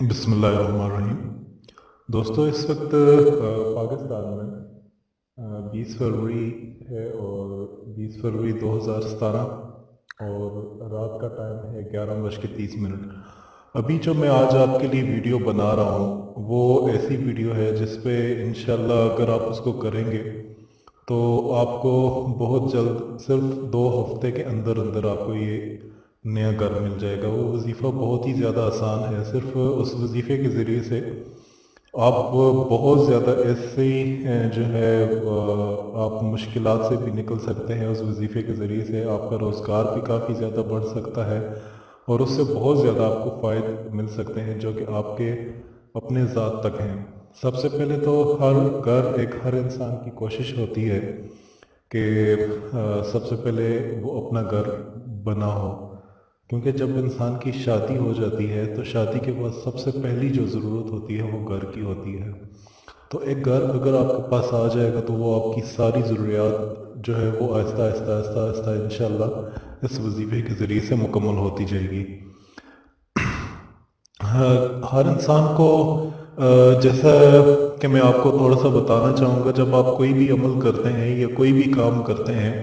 बिस्मिल्लाहिर्रहमानिर्रहीम। दोस्तों, इस वक्त पाकिस्तान में 20 फरवरी है और 20 फरवरी 2017 और रात का टाइम है 11:30। अभी जो मैं आज आपके लिए वीडियो बना रहा हूँ वो ऐसी वीडियो है जिस पे इंशाल्लाह अगर आप उसको करेंगे तो आपको बहुत जल्द सिर्फ 2 हफ्ते के अंदर अंदर आपको ये नया घर मिल जाएगा। वो वजीफ़ा बहुत ही ज़्यादा आसान है। सिर्फ उस वजीफ़े के ज़रिए से आप बहुत ज़्यादा ऐसे जो है आप मुश्किलात से भी निकल सकते हैं। उस वजीफ़े के ज़रिए से आपका रोज़गार भी काफ़ी ज़्यादा बढ़ सकता है और उससे बहुत ज़्यादा आपको फ़ायदे मिल सकते हैं जो कि आपके अपने ज़ात तक हैं। सबसे पहले तो हर इंसान की कोशिश होती है कि सबसे पहले वो अपना घर बना हो, क्योंकि जब इंसान की शादी हो जाती है तो शादी के बाद सबसे पहली जो ज़रूरत होती है वो घर की होती है। तो एक घर अगर आपके पास आ जाएगा तो वो आपकी सारी ज़रूरियात जो है वो आहिस्ता आहिस्ता आहिस्ता आहिस्ता इंशाल्लाह इस वजीफ़े के ज़रिए से मुकम्मल होती जाएगी। हर इंसान को जैसा कि मैं आपको थोड़ा सा बताना चाहूँगा, जब आप कोई भी अमल करते हैं या कोई भी काम करते हैं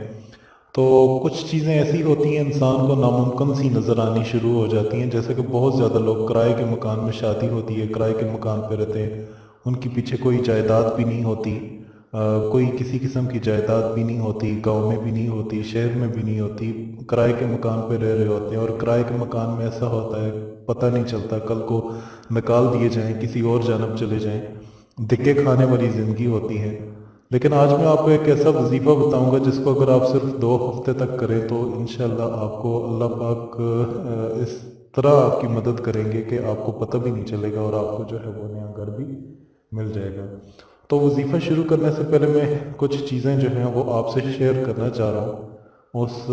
तो कुछ चीज़ें ऐसी होती हैं इंसान को नामुमकिन सी नज़र आनी शुरू हो जाती हैं। जैसे कि बहुत ज़्यादा लोग किराए के मकान में, शादी होती है, किराए के मकान पे रहते हैं, उनके पीछे कोई जायदाद भी नहीं होती, कोई किसी किस्म की जायदाद भी नहीं होती, गांव में भी नहीं होती, शहर में भी नहीं होती, किराए के मकान पे रह रहे होते हैं। और किराए के मकान में ऐसा होता है, पता नहीं चलता कल को निकाल दिए जाएं, किसी और जानब चले जाएं, धक्के खाने वाली ज़िंदगी होती है। लेकिन आज मैं आपको एक ऐसा वजीफ़ा बताऊंगा जिसको अगर आप सिर्फ 2 हफ्ते तक करें तो इंशाल्लाह आपको अल्लाह पाक इस तरह आपकी मदद करेंगे कि आपको पता भी नहीं चलेगा और आपको जो है वो नया घर भी मिल जाएगा। तो वजीफ़ा शुरू करने से पहले मैं कुछ चीज़ें जो हैं वो आपसे शेयर करना चाह रहा हूँ, उस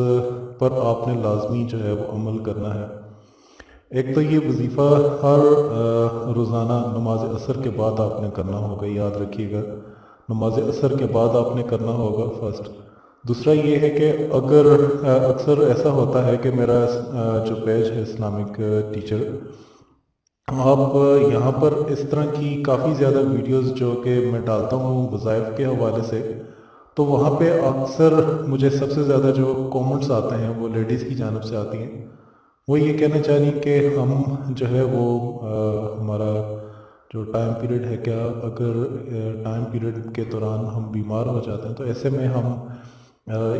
पर आपने लाजमी जो है वो अमल करना है। एक तो ये वजीफ़ा हर रोज़ाना नमाज असर के बाद आपने करना होगा, याद रखिएगा, नमाज असर के बाद आपने करना होगा फर्स्ट। दूसरा ये है कि अगर अक्सर ऐसा होता है कि मेरा जो पेज है इस्लामिक टीचर, आप यहाँ पर इस तरह की काफ़ी ज़्यादा वीडियोस जो कि मैं डालता हूँ वज़ाइफ के हवाले से, तो वहाँ पे अक्सर मुझे सबसे ज़्यादा जो कमेंट्स आते हैं वो लेडीज़ की जानब से आती हैं। वो ये कहना चाह रही कि हम जो है वो हमारा जो टाइम पीरियड है, क्या अगर टाइम पीरियड के दौरान हम बीमार हो जाते हैं तो ऐसे में हम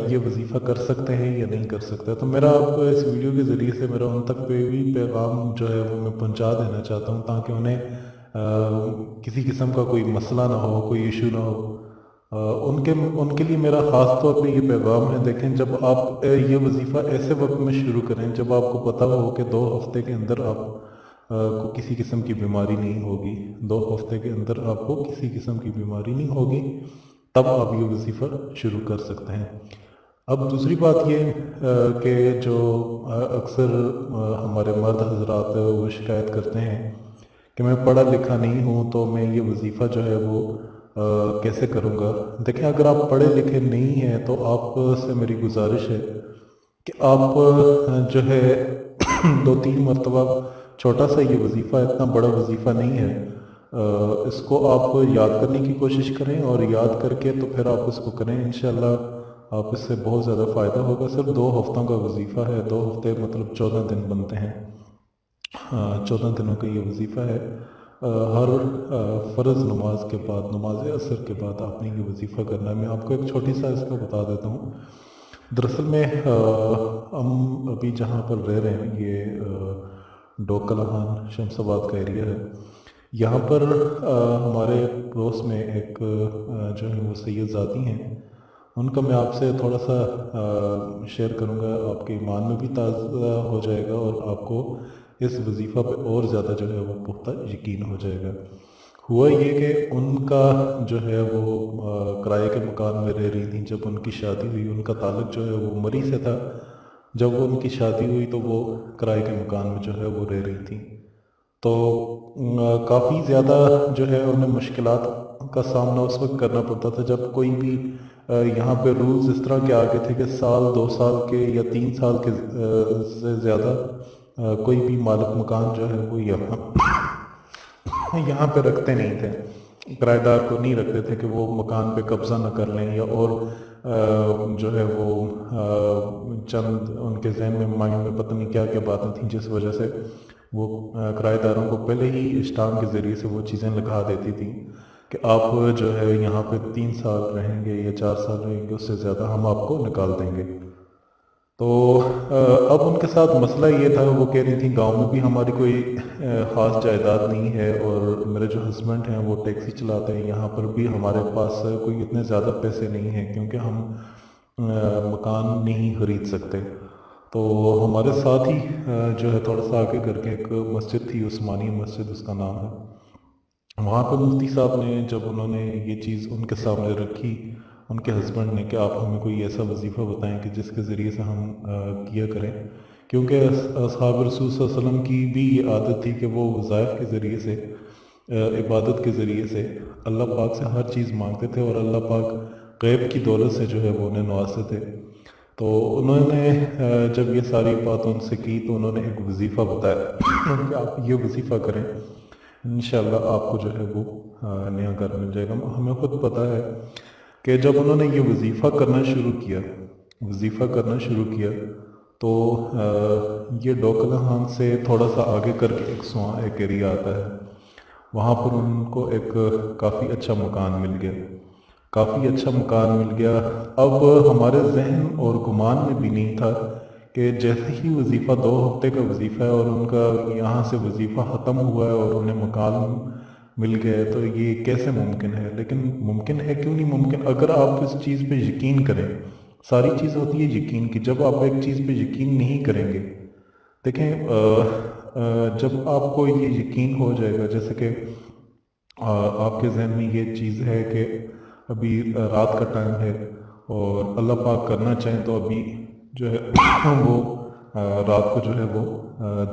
ये वजीफ़ा कर सकते हैं या नहीं कर सकते। तो मेरा आपको इस वीडियो के ज़रिए से मेरा उन तक पे भी पैगाम जो है वो मैं पहुंचा देना चाहता हूँ, ताकि उन्हें किसी किस्म का कोई मसला ना हो, कोई इशू ना हो। उनके उनके लिए मेरा ख़ास तौर पे ये पैगाम है। देखें, जब आप ये वजीफ़ा ऐसे वक्त में शुरू करें जब आपको पता हो कि 2 हफ्ते के अंदर आप को किसी किस्म की बीमारी नहीं होगी, 2 हफ्ते के अंदर आपको किसी किस्म की बीमारी नहीं होगी, तब आप ये वजीफ़ा शुरू कर सकते हैं। अब दूसरी बात ये कि जो अक्सर हमारे मर्द हजरात वो शिकायत करते हैं कि मैं पढ़ा लिखा नहीं हूँ तो मैं ये वजीफ़ा जो है वो कैसे करूँगा। देखें, अगर आप पढ़े लिखे नहीं हैं तो आप से मेरी गुजारिश है कि आप जो है 2-3 मरतबा, छोटा सा ये वजीफ़ा, इतना बड़ा वजीफ़ा नहीं है, इसको आप याद करने की कोशिश करें और याद करके तो फिर आप इसको करें। इंशाल्लाह आप इससे बहुत ज़्यादा फ़ायदा होगा। सिर्फ 2 हफ्तों का वजीफ़ा है, 2 हफ्ते मतलब 14 दिन बनते हैं। हाँ, 14 दिनों का ये वजीफ़ा है। हर फ़र्ज़ नमाज के बाद, नमाज असर के बाद आपने ये वजीफ़ा करना है। मैं आपको एक छोटी सा इसका बता देता हूँ। दरअसल में हम अभी जहाँ पर रह रहे हैं ये डोकलाहान शमसाबाद का एरिया है। यहाँ पर हमारे पड़ोस में एक जो है वो सैयद ज़ादी हैं, उनका मैं आपसे थोड़ा सा शेयर करूँगा, आपके ईमान में भी ताज़ा हो जाएगा और आपको इस वजीफ़ा पे और ज़्यादा जो है वो पुख्ता यकीन हो जाएगा। हुआ ये कि उनका जो है वो किराए के मकान में रह रही थी। जब उनकी शादी हुई, उनका ताल्लुक जो है वो मरी से था। जब उनकी शादी हुई तो वो किराए के मकान में जो है वो रह रही थी। तो काफ़ी ज़्यादा जो है उन्हें मुश्किलात का सामना उस वक्त करना पड़ता था जब कोई भी यहाँ पे रूल्स इस तरह के आ गए थे कि साल 2 साल के या 3 साल के से ज़्यादा कोई भी मालिक मकान जो है वो यहाँ यहाँ पे रखते नहीं थे, किराएदार को नहीं रखते थे कि वो मकान पे कब्ज़ा न कर लें, या और जो है वो चंद उनके जहन में, माइंड में पता नहीं क्या क्या बातें थीं जिस वजह से वो किराएदारों को पहले ही स्टाम्प के ज़रिए से वो चीज़ें लिखा देती थी कि आप जो है यहाँ पे 3 साल रहेंगे या 4 साल रहेंगे, उससे ज़्यादा हम आपको निकाल देंगे। तो अब उनके साथ मसला ये था, वो कह रही थी गांव में भी हमारी कोई ख़ास जायदाद नहीं है, और मेरे जो हस्बैंड हैं वो टैक्सी चलाते हैं, यहाँ पर भी हमारे पास कोई इतने ज़्यादा पैसे नहीं हैं क्योंकि हम मकान नहीं ख़रीद सकते। तो हमारे साथ ही जो है थोड़ा सा आगे करके एक मस्जिद थी, उस्मानिया मस्जिद उसका नाम है। वहाँ पर मुफ्ती साहब ने जब उन्होंने ये चीज़ उनके सामने रखी, उनके हस्बैंड ने, कि आप हमें कोई ऐसा वजीफ़ा बताएं कि जिसके ज़रिए से हम किया करें, क्योंकि असहाब रसूल सल्लल्लाहु अलैहि वसल्लम की भी ये आदत थी कि वो वज़ाइफ के ज़रिए से, इबादत के ज़रिए से अल्लाह पाक से हर चीज़ मांगते थे, और अल्लाह पाक गैब की दौलत से जो है वो उन्हें नवाजते थे। तो उन्होंने जब ये सारी बात उनसे की तो उन्होंने एक वजीफ़ा बताया कि आप ये वजीफ़ा करें, इंशाअल्लाह आपको जो है वो नया घर मिल जाएगा। हमें खुद पता है कि जब उन्होंने ये वजीफ़ा करना शुरू किया तो ये डोकलाहान से थोड़ा सा आगे करके एक सुआ एक एरिया आता है, वहाँ पर उनको एक काफ़ी अच्छा मकान मिल गया। अब हमारे जहन और गुमान में भी नहीं था कि जैसे ही वजीफ़ा 2 हफ्ते का वजीफ़ा है और उनका यहाँ से वजीफ़ा ख़त्म हुआ है और उन्हें मकान मिल गया है, तो ये कैसे मुमकिन है। लेकिन मुमकिन है, क्यों नहीं मुमकिन, अगर आप इस चीज़ पे यकीन करें। सारी चीज़ होती है यकीन की। जब आप एक चीज़ पे यकीन नहीं करेंगे, देखें जब आपको ये यकीन हो जाएगा, जैसे कि आपके जहन में ये चीज़ है कि अभी रात का टाइम है और अल्लाह पाक करना चाहें तो अभी जो है वो रात को जो है वो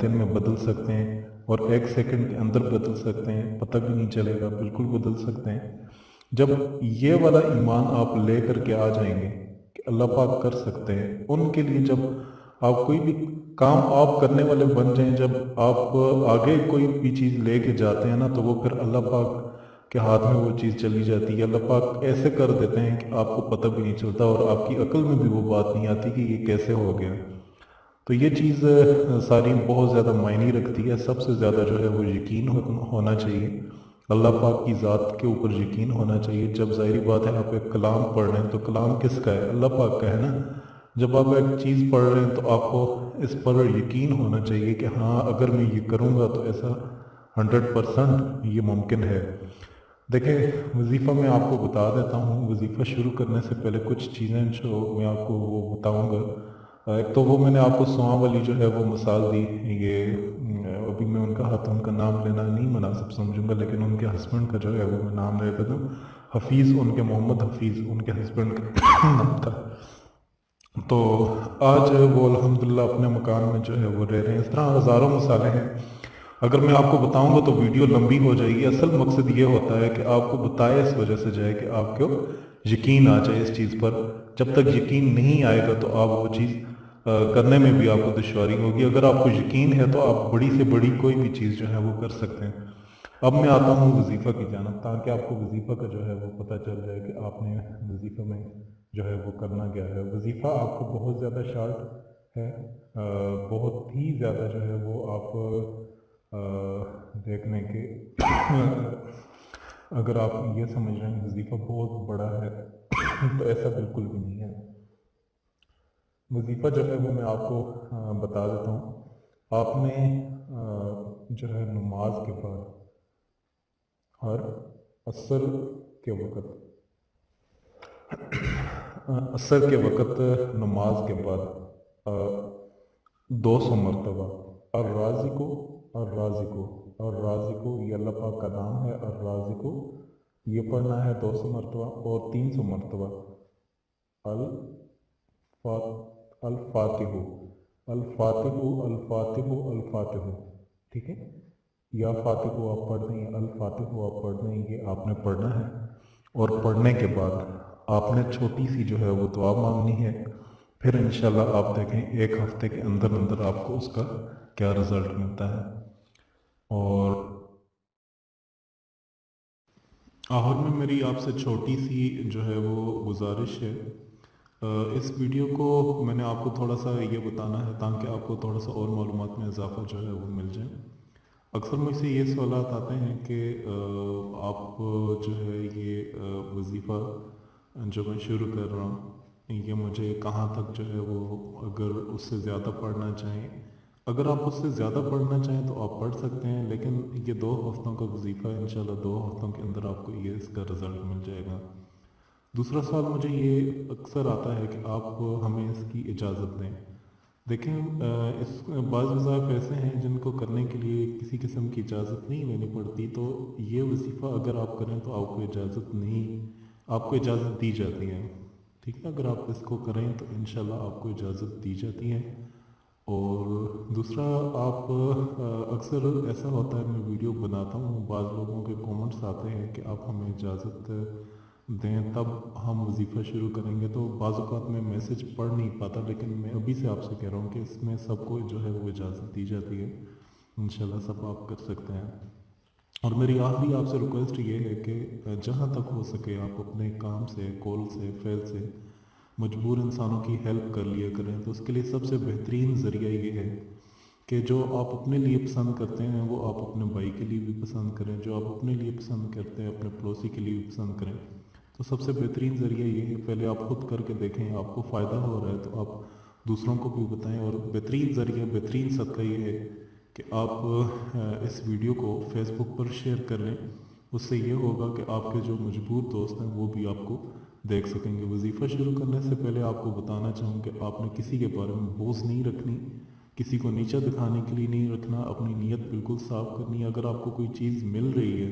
दिन में बदल सकते हैं, और 1 सेकंड के अंदर बदल सकते हैं, पता भी नहीं चलेगा, बिल्कुल बदल सकते हैं। जब ये वाला ईमान आप ले करके आ जाएंगे कि अल्लाह पाक कर सकते हैं, उनके लिए जब आप कोई भी काम आप करने वाले बन जाएं, जब आप आगे कोई भी चीज़ लेके जाते हैं ना, तो वो फिर अल्लाह पाक के हाथ में वो चीज़ चली जाती है। अल्लाह पाक ऐसे कर देते हैं कि आपको पता भी नहीं चलता, और आपकी अक्ल में भी वो बात नहीं आती कि ये कैसे हो गया। तो ये चीज़ सारी बहुत ज़्यादा मायने रखती है। सबसे ज़्यादा जो है वो यकीन होना चाहिए, अल्लाह पाक की ज़ात के ऊपर यकीन होना चाहिए। जब ज़ाहिरी बात है आप एक कलाम पढ़ रहे हैं तो कलाम किसका है, अल्लाह पाक का है ना। जब आप एक चीज़ पढ़ रहे हैं तो आपको इस पर यकीन होना चाहिए कि हाँ, अगर मैं ये करूँगा तो ऐसा 100% ये मुमकिन है। देखिए, वजीफ़ा मैं आपको बता देता हूँ। वजीफ़ा शुरू करने से पहले कुछ चीज़ें जो मैं आपको वो बताऊँगा। एक तो वो मैंने आपको सुआ वाली जो है वो मिसाल दी, ये अभी मैं उनका हाथ, उनका नाम लेना नहीं मुनासिब समझूंगा, लेकिन उनके हस्बैंड का जो है वो मैं नाम ले देता हूँ, हफीज़, उनके मोहम्मद हफीज़ उनके हस्बैंड का नाम था। तो आज वो अल्हम्दुलिल्लाह अपने मकान में जो है वो रह रहे हैं। इस तरह हज़ारों मिसालें हैं। अगर मैं आपको बताऊंगा तो वीडियो लंबी हो जाएगी। असल मकसद ये होता है कि आपको बताया इस वजह से जाए कि आपको यकीन आ जाए इस चीज़ पर। जब तक यकीन नहीं आएगा तो आप वो चीज़ करने में भी आपको दुश्वारी होगी। अगर आपको यकीन है तो आप बड़ी से बड़ी कोई भी चीज़ जो है वो कर सकते हैं। अब मैं आता हूँ वजीफ़ा की जानब, ताकि आपको वजीफ़ा का जो है वो पता चल जाए कि आपने वजीफ़ा में जो है वो करना क्या है। वजीफ़ा आपको बहुत ज़्यादा शार्ट है, बहुत ही ज़्यादा जो है वो आप देखने के अगर आप ये समझ रहे हैं वजीफ़ा बहुत बड़ा है तो ऐसा बिल्कुल भी नहीं है। वजीफ़ा जो है वो मैं आपको बता देता हूँ। आपने जो है नमाज के बाद और असर के वक़्त नमाज के बाद 200 मरतबा और राज़िको ये अल्लाह पाक का नाम है। और राज़िको ये पढ़ना है 200 मरतबा, और 300 मरतबा अल अल फातिहु अल फातिहु अल फातिहु अल फातिहु। ठीक है, या फातिहु आप पढ़ दें, अल फातिहु आप पढ़ दें, ये आपने पढ़ना है। और पढ़ने के बाद आपने छोटी सी जो है वो दुआ मांगनी है। फिर इंशाल्लाह आप देखें 1 हफ्ते के अंदर अंदर आपको उसका क्या रिज़ल्ट मिलता है। और आखिर में मेरी आपसे छोटी सी जो है वो गुजारिश है, इस वीडियो को मैंने आपको थोड़ा सा ये बताना है ताकि आपको थोड़ा सा और मालूमात में इजाफा जो है वो मिल जाए। अक्सर मुझसे ये सवाल आते हैं कि आप जो है ये वजीफ़ा जो मैं शुरू कर रहा हूँ ये मुझे कहाँ तक जो है वो, अगर उससे ज़्यादा पढ़ना चाहें, अगर आप उससे ज़्यादा पढ़ना चाहें तो आप पढ़ सकते हैं, लेकिन ये 2 हफ्तों का वजीफ़ा है, इंशाल्लाह 2 हफ्तों के अंदर आपको ये इसका रिज़ल्ट मिल जाएगा। दूसरा सवाल मुझे ये अक्सर आता है कि आप हमें इसकी इजाज़त दें। देखें, इस बाज़ वज़ाइफ ऐसे हैं जिनको करने के लिए किसी किस्म की इजाज़त नहीं लेनी पड़ती, तो ये वजीफ़ा अगर आप करें तो आपको इजाज़त नहीं, आपको इजाज़त दी जाती है। ठीक है, अगर आप इसको करें तो इंशाल्लाह आपको इजाज़त दी जाती है। और दूसरा, आप अक्सर ऐसा होता है, मैं वीडियो बनाता हूँ, बाज़ लोगों के कमेंट्स आते हैं कि आप हमें इजाज़त दें तब हम वजीफ़ा शुरू करेंगे, तो बाज़ औक़ात मैं मैसेज पढ़ नहीं पाता, लेकिन मैं अभी से आपसे कह रहा हूँ कि इसमें सबको जो है वो इजाज़त दी जाती है, इंशाल्लाह सब आप कर सकते हैं। और मेरी आखिरी आपसे रिक्वेस्ट ये है कि जहाँ तक हो सके आप अपने काम से, कॉल से, फ़ैल से मजबूर इंसानों की हेल्प कर लिया करें। तो उसके लिए सबसे बेहतरीन ज़रिया ये है कि जो आप अपने लिए पसंद करते हैं वो आप अपने भाई के लिए भी पसंद करें, जो आप अपने लिए पसंद करते हैं अपने पड़ोसी के लिए भी पसंद करें। तो सबसे बेहतरीन ज़रिया ये है, पहले आप खुद करके देखें, आपको फ़ायदा हो रहा है तो आप दूसरों को भी बताएं। और बेहतरीन ज़रिया, बेहतरीन सदका ये है कि आप इस वीडियो को फेसबुक पर शेयर कर लें। उससे ये होगा कि आपके जो मजबूर दोस्त हैं वो भी आपको देख सकेंगे। वजीफ़ा शुरू करने से पहले आपको बताना चाहूँ कि आपने किसी के बारे में बोझ नहीं रखनी, किसी को नीचा दिखाने के लिए नहीं रखना, अपनी नीयत बिल्कुल साफ़ करनी है। अगर आपको कोई चीज़ मिल रही है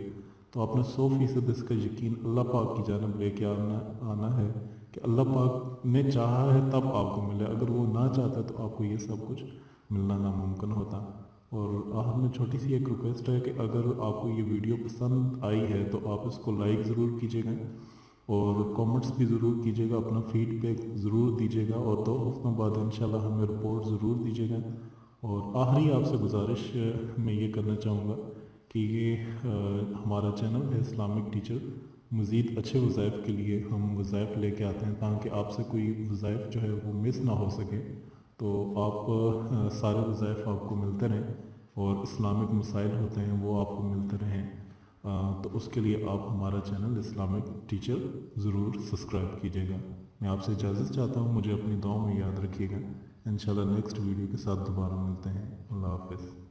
तो आपने 100% इसका यकीन अल्लाह पाक की जानब लेके आना है कि अल्लाह पाक ने चाहा है तब आपको मिले, अगर वो ना चाहता तो आपको ये सब कुछ मिलना नामुमकिन होता। और आखिर में छोटी सी एक रिक्वेस्ट है कि अगर आपको ये वीडियो पसंद आई है तो आप इसको लाइक ज़रूर कीजिएगा और कमेंट्स भी ज़रूर कीजिएगा, अपना फीडबैक ज़रूर दीजिएगा और 2 हफ्तों बाद इंशाल्लाह हमें रिपोर्ट ज़रूर दीजिएगा। और आखिरी आपसे गुजारिश मैं ये करना चाहूँगा कि ये हमारा चैनल है इस्लामिक टीचर, मज़ीद अच्छे वज़ाइफ के लिए हम वज़ाइफ लेके आते हैं ताकि आपसे कोई वज़ाइफ जो है वो मिस ना हो सके, तो आप सारे वज़ाइफ आपको मिलते रहें और इस्लामिक मसाइल होते हैं वो आपको मिलते रहें। तो उसके लिए आप हमारा चैनल इस्लामिक टीचर ज़रूर सब्सक्राइब कीजिएगा। मैं आपसे इजाज़त चाहता हूँ, मुझे अपनी दुआओं में याद रखिएगा। इंशाल्लाह नेक्स्ट वीडियो के साथ दोबारा मिलते हैं। अल्लाह हाफ़िज़।